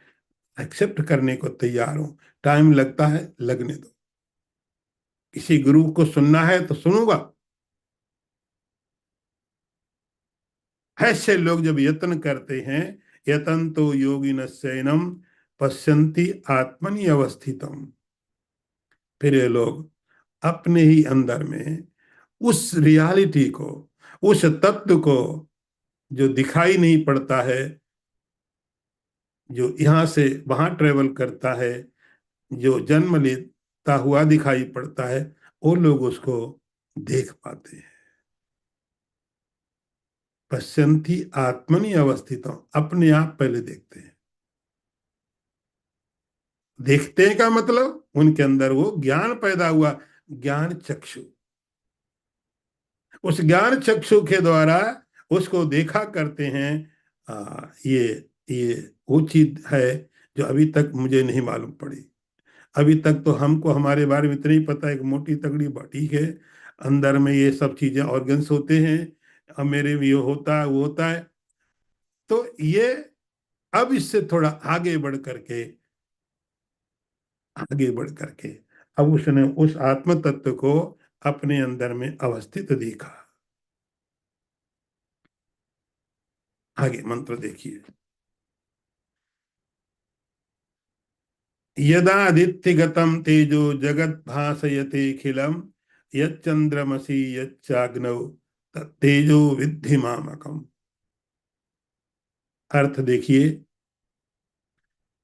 एक्सेप्ट करने को तैयार हूं। टाइम लगता है, लगने दो। किसी गुरु को सुनना है तो सुनूंगा। ऐसे लोग जब यत्न करते हैं, यतन तो योगी नैनम पश्यन्ति आत्मनि अवस्थितम, फिर ये लोग अपने ही अंदर में उस रियलिटी को, उस तत्व को जो दिखाई नहीं पड़ता है, जो यहां से वहां ट्रेवल करता है, जो जन्म लेता हुआ दिखाई पड़ता है, वो लोग उसको देख पाते हैं। पश्यन्ति आत्मनि अवस्थितम, अपने आप पहले देखते हैं। देखते हैं का मतलब उनके अंदर वो ज्ञान पैदा हुआ, ज्ञान चक्षु, उस ज्ञान चक्षु के द्वारा उसको देखा करते हैं। ये वो चीज है जो अभी तक मुझे नहीं मालूम पड़ी। अभी तक तो हमको हमारे बारे में इतना ही पता है कि मोटी तगड़ी बॉडी है, अंदर में ये सब चीजें ऑर्गन्स होते हैं, अब मेरे में ये होता है, वो होता है। तो ये अब इससे थोड़ा आगे बढ़ करके अब उसने उस आत्म तत्व को अपने अंदर में अवस्थित देखा। आगे मंत्र देखिए। यदादित्यगतं तेजो जगत् भासयतेऽखिलं, यच्चन्द्रमसि यच्चाग्नौ तत्तेजो विद्धि मामकम्। अर्थ देखिए,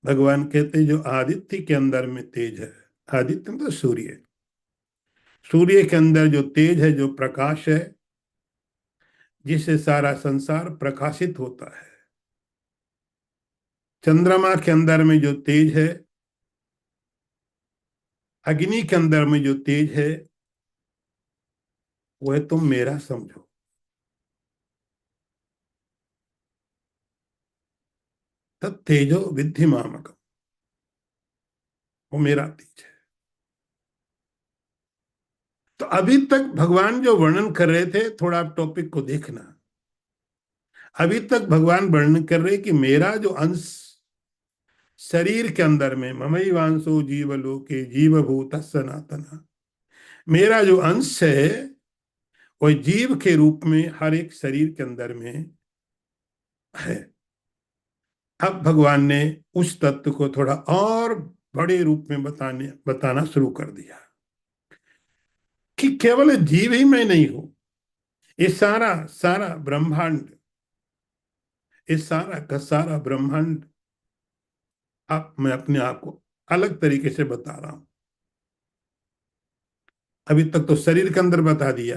भगवान कहते जो आदित्य के अंदर में तेज है, आदित्य तो सूर्य, सूर्य के अंदर जो तेज है, जो प्रकाश है, जिससे सारा संसार प्रकाशित होता है, चंद्रमा के अंदर में जो तेज है, अग्नि के अंदर में जो तेज है, वह तुम मेरा समझो। तत् तेजो विद्धि मामकम, वो मेरा तेज है। तो अभी तक भगवान जो वर्णन कर रहे थे, थोड़ा आप टॉपिक को देखना, अभी तक भगवान वर्णन कर रहे कि मेरा जो अंश शरीर के अंदर में, ममैवांशो जीवलोके जीवभूत सनातन, मेरा जो अंश है वह जीव के रूप में हर एक शरीर के अंदर में है। अब भगवान ने उस तत्व को थोड़ा और बड़े रूप में बताना शुरू कर दिया कि केवल जीव ही मैं नहीं हूं, ये सारा सारा ब्रह्मांड, ये सारा का सारा ब्रह्मांड अब मैं अपने आप को अलग तरीके से बता रहा हूं। अभी तक तो शरीर के अंदर बता दिया,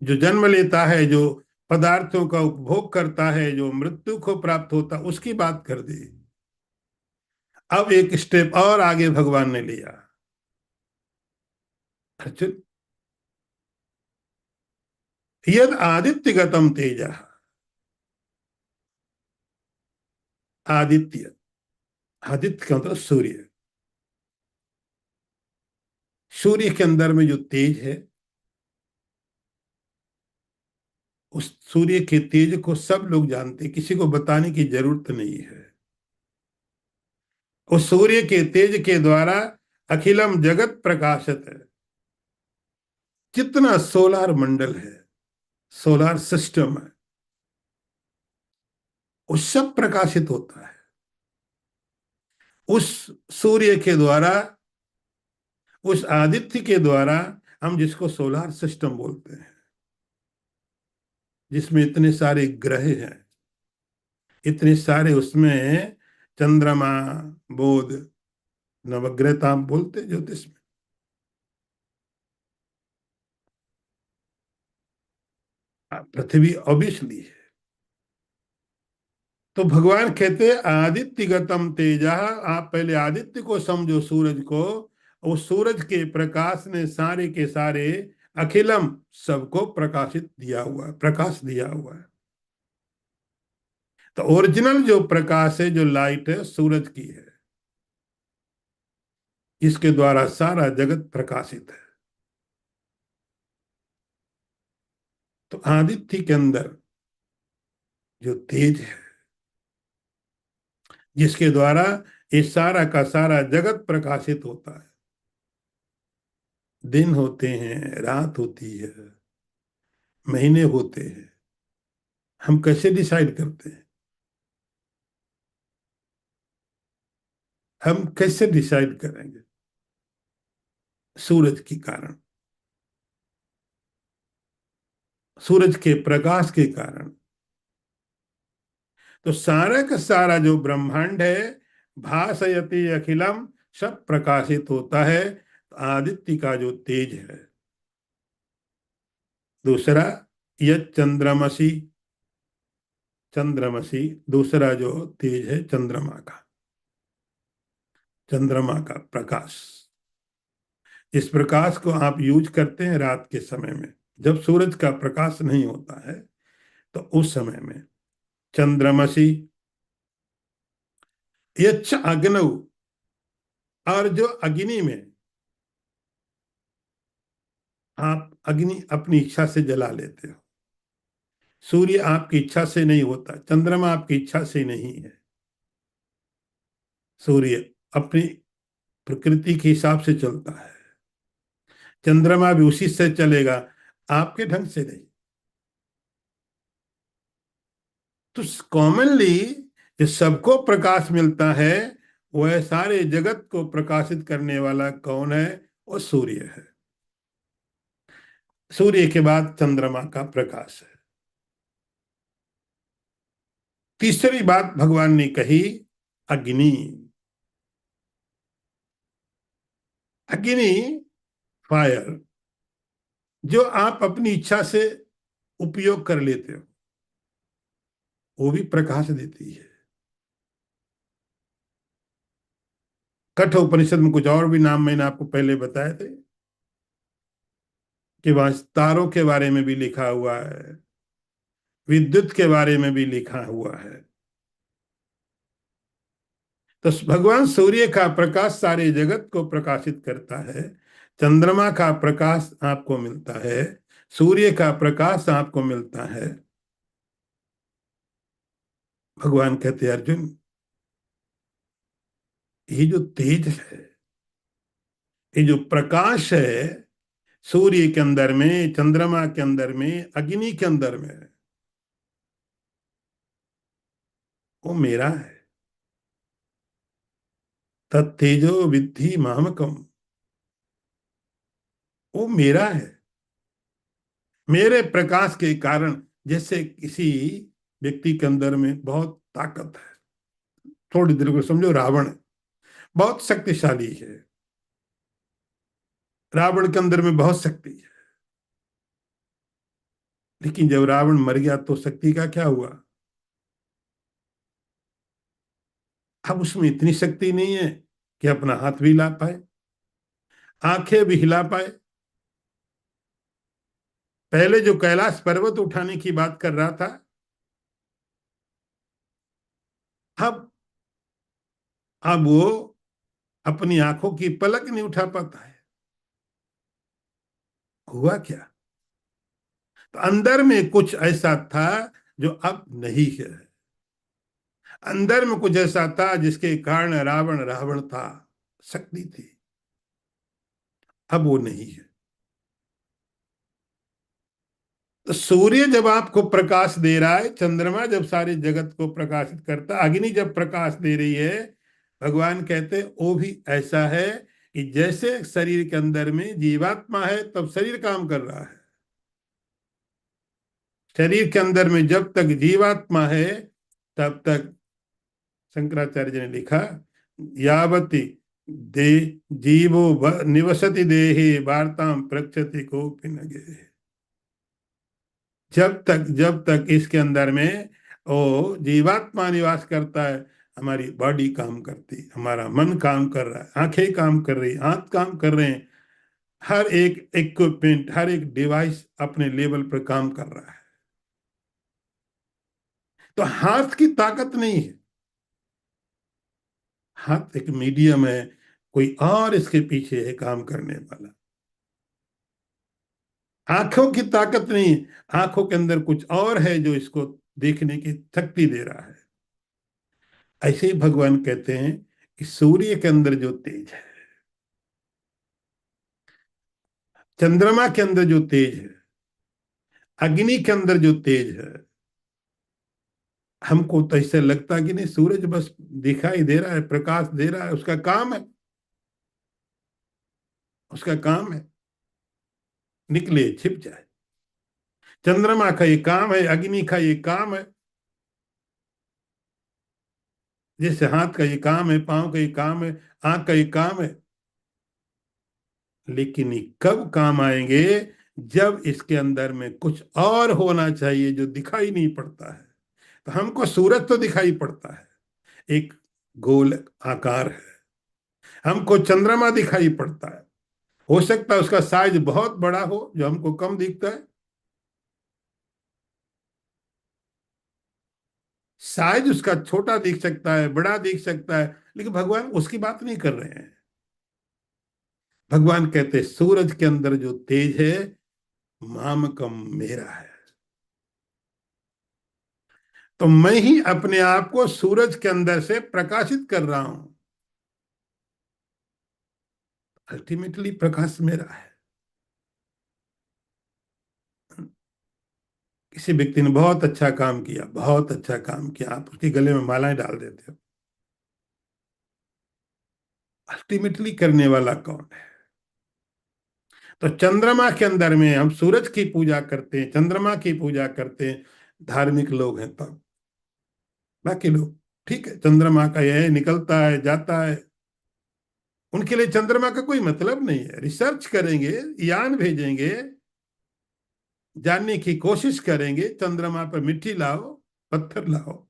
जो जन्म लेता है, जो पदार्थों का उपभोग करता है, जो मृत्यु को प्राप्त होता, उसकी बात कर दी। अब एक स्टेप और आगे भगवान ने लिया। अर्जुन, यद आदित्यगतम तेज, आदित्य, आदित्य का मतलब सूर्य, सूर्य के अंदर में जो तेज है, उस सूर्य के तेज को सब लोग जानते, किसी को बताने की जरूरत नहीं है। उस सूर्य के तेज के द्वारा अखिलम जगत प्रकाशित है। जितना सोलार मंडल है, सोलार सिस्टम है, वो सब प्रकाशित होता है उस सूर्य के द्वारा, उस आदित्य के द्वारा। हम जिसको सोलार सिस्टम बोलते हैं, जिसमें इतने सारे ग्रह हैं, इतने सारे उसमें चंद्रमा, बुध, नवग्रह तो आप बोलते ज्योतिष में। पृथ्वी ऑब्वियसली है। तो भगवान कहते हैं आदित्य गतम तेजा, आप पहले आदित्य को समझो, सूरज को। उस सूरज के प्रकाश ने सारे के सारे अखिलम सबको प्रकाशित दिया हुआ है, प्रकाश दिया हुआ है। तो ओरिजिनल जो प्रकाश है, जो लाइट है, सूरज की है, इसके द्वारा सारा जगत प्रकाशित है। तो आदित्य के अंदर जो तेज है, जिसके द्वारा ये सारा का सारा जगत प्रकाशित होता है। दिन होते हैं, रात होती है, महीने होते हैं, हम कैसे डिसाइड करते हैं? हम कैसे डिसाइड करेंगे? सूरज के कारण, सूरज के प्रकाश के कारण। तो सारा का सारा जो ब्रह्मांड है, भासयति अखिलम, सब प्रकाशित होता है। तो आदित्य का जो तेज है। दूसरा, यह चंद्रमसी, चंद्रमसी, दूसरा जो तेज है चंद्रमा का, चंद्रमा का प्रकाश। इस प्रकाश को आप यूज करते हैं रात के समय में, जब सूरज का प्रकाश नहीं होता है, तो उस समय में चंद्रमसी, यच्च अग्नौ, और जो अग्नि में आप अग्नि अपनी इच्छा से जला लेते हो। सूर्य आपकी इच्छा से नहीं होता, चंद्रमा आपकी इच्छा से नहीं है। सूर्य अपनी प्रकृति के हिसाब से चलता है, चंद्रमा भी उसी से चलेगा, आपके ढंग से नहीं। तो कॉमनली जो सबको प्रकाश मिलता है, वह सारे जगत को प्रकाशित करने वाला कौन है? वो सूर्य है। सूर्य के बाद चंद्रमा का प्रकाश है। तीसरी बात भगवान ने कही, अग्नि। अग्नि, फायर, जो आप अपनी इच्छा से उपयोग कर लेते हो, वो भी प्रकाश देती है। कठोपनिषद में कुछ और भी नाम मैंने आपको पहले बताए थे, कि वहां तारों के बारे में भी लिखा हुआ है, विद्युत के बारे में भी लिखा हुआ है। तो भगवान सूर्य का प्रकाश सारे जगत को प्रकाशित करता है। चंद्रमा का प्रकाश आपको मिलता है, सूर्य का प्रकाश आपको मिलता है। भगवान कहते हैं, अर्जुन, ये जो तेज है, ये जो प्रकाश है, सूर्य के अंदर में, चंद्रमा के अंदर में, अग्नि के अंदर में, वो मेरा है। तत्तेजो विद्धि मामकम, वो मेरा है। मेरे प्रकाश के कारण, जैसे किसी व्यक्ति के अंदर में बहुत ताकत है। थोड़ी देर को समझो, रावण बहुत शक्तिशाली है, रावण के अंदर में बहुत शक्ति है, लेकिन जब रावण मर गया तो शक्ति का क्या हुआ? अब उसमें इतनी शक्ति नहीं है कि अपना हाथ भी हिला पाए, आंखें भी हिला पाए। पहले जो कैलाश पर्वत उठाने की बात कर रहा था, अब अब वो अपनी आंखों की पलक नहीं उठा पाता है। हुआ क्या? तो अंदर में कुछ ऐसा था जो अब नहीं है। अंदर में कुछ ऐसा था जिसके कारण रावण रावण था, शक्ति थी। अब वो नहीं है। तो सूर्य जब आपको प्रकाश दे रहा है, चंद्रमा जब सारे जगत को प्रकाशित करता, अग्नि जब प्रकाश दे रही है, भगवान कहते हैं वो भी ऐसा है कि जैसे शरीर के अंदर में जीवात्मा है तब शरीर काम कर रहा है। शरीर के अंदर में जब तक जीवात्मा है तब तक, शंकराचार्य जी ने लिखा, यावती दे जीवो निवसति देहे वार्ताम प्रक्षति को पिनगे। जब तक इसके अंदर में वो जीवात्मा निवास करता है, हमारी बॉडी काम करती, हमारा मन काम कर रहा है, आंखें काम कर रही, हाथ काम कर रहे हैं, हर एक इक्विपमेंट, हर एक डिवाइस अपने लेवल पर काम कर रहा है। तो हाथ की ताकत नहीं है, हाथ एक मीडियम है, कोई और इसके पीछे है काम करने वाला। आंखों की ताकत नहीं, आंखों के अंदर कुछ और है जो इसको देखने की शक्ति दे रहा है। ऐसे ही भगवान कहते हैं कि सूर्य के अंदर जो तेज है, चंद्रमा के अंदर जो तेज है, अग्नि के अंदर जो तेज है, हमको तो ऐसे लगता कि नहीं, सूरज बस दिखाई दे रहा है, प्रकाश दे रहा है, उसका काम है, उसका काम है निकले छिप जाए। चंद्रमा का ये काम है, अग्नि का ये काम है, जैसे हाथ का ये काम है, पांव का ये काम है, आंख का ये काम है। लेकिन ये कब काम आएंगे? जब इसके अंदर में कुछ और होना चाहिए जो दिखाई नहीं पड़ता है। तो हमको सूरज तो दिखाई पड़ता है, एक गोल आकार है, हमको चंद्रमा दिखाई पड़ता है, हो सकता है उसका साइज बहुत बड़ा हो जो हमको कम दिखता है, साइज उसका छोटा दिख सकता है, बड़ा दिख सकता है, लेकिन भगवान उसकी बात नहीं कर रहे हैं। भगवान कहते हैं सूरज के अंदर जो तेज है, मामकम मेरा है। तो मैं ही अपने आप को सूरज के अंदर से प्रकाशित कर रहा हूं। अल्टीमेटली प्रकाश मेरा है। किसी व्यक्ति ने बहुत अच्छा काम किया, बहुत अच्छा काम किया, आप उसके गले में मालाएं डाल देते हो, अल्टीमेटली करने वाला कौन है? तो चंद्रमा के अंदर में हम सूरज की पूजा करते हैं, चंद्रमा की पूजा करते हैं, धार्मिक लोग हैं तब। बाकी लोग ठीक है, चंद्रमा का यह निकलता है जाता है, उनके लिए चंद्रमा का कोई मतलब नहीं है। रिसर्च करेंगे, यान भेजेंगे, जानने की कोशिश करेंगे, चंद्रमा पर मिट्टी लाओ, पत्थर लाओ।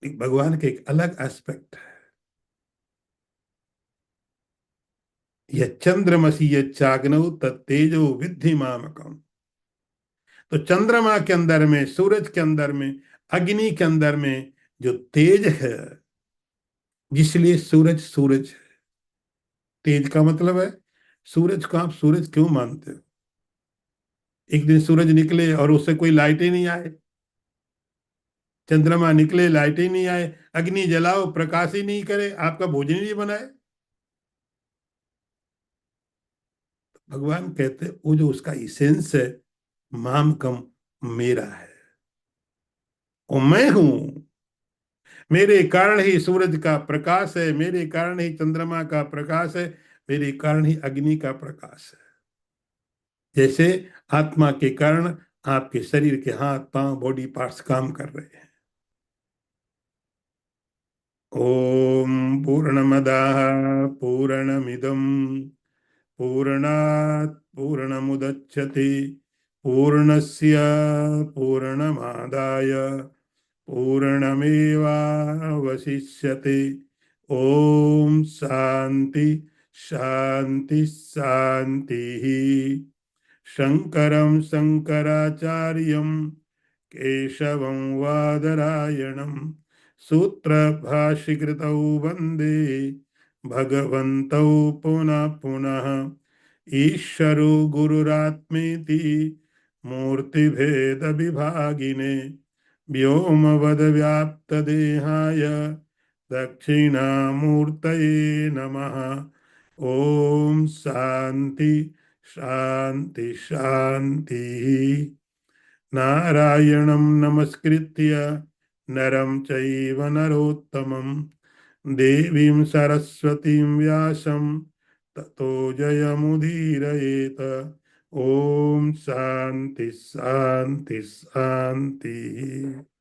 एक भगवान के एक अलग एस्पेक्ट है। यह चंद्रमसी चाग्नौ तत्तेजो विद्धि मामकम। तो चंद्रमा के अंदर में, सूरज के अंदर में, अग्नि के अंदर में जो तेज है, जिसलिए सूरज सूरज है। तेज का मतलब है, सूरज को आप सूरज क्यों मानते हो? एक दिन सूरज निकले और उससे कोई लाइट ही नहीं आए, चंद्रमा निकले लाइट ही नहीं आए, अग्नि जलाओ प्रकाश ही नहीं करे, आपका भोजन ही नहीं बनाए। भगवान कहते वो जो उसका इसेंस है, माम कम मेरा है, वो मैं हूं। मेरे कारण ही सूरज का प्रकाश है, मेरे कारण ही चंद्रमा का प्रकाश है, मेरे कारण ही अग्नि का प्रकाश है। जैसे आत्मा के कारण आपके शरीर के हाथ पांव बॉडी पार्ट्स काम कर रहे हैं। ओम पूर्णमदः पूर्णमिदं पूर्णात् पूर्णमुदच्यते पूर्णस्य पूर्णमादाय पूर्णमेवावशिष्यते। ओम शांति शांति शांति। शंकरं शंकराचार्यं केशवं वादरायणं सूत्रभाष्यकृतौ वन्दे भगवन्तौ पुनः पुनः। ईश्वरो गुरुरात्मेति मूर्तिभेदविभागिने व्योमवद्व्याप्तदेहाय दक्षिणामूर्तये नमः। ओम शांति शांति शांति। नारायणं नमस्कृत्य नरं चैव नरोत्तमं देवीं सरस्वतीं व्यासं ततो जयमुदीरयेत। ओम शांति शांति शांति।